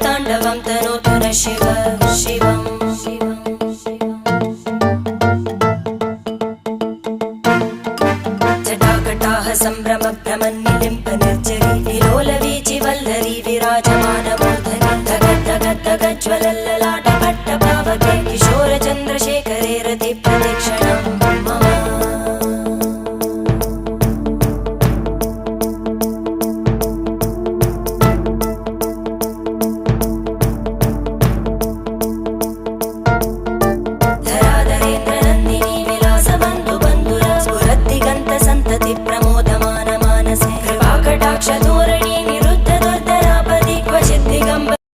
ताण्डवं तनोतु न शिव शिवम् जटाकटाः सम्भ्रम भ्रमन्निलिम्प निर्जरी विलोलवीचि वल्लरी विराजमानमूर्धनि धग धग धग ज्वलल्ल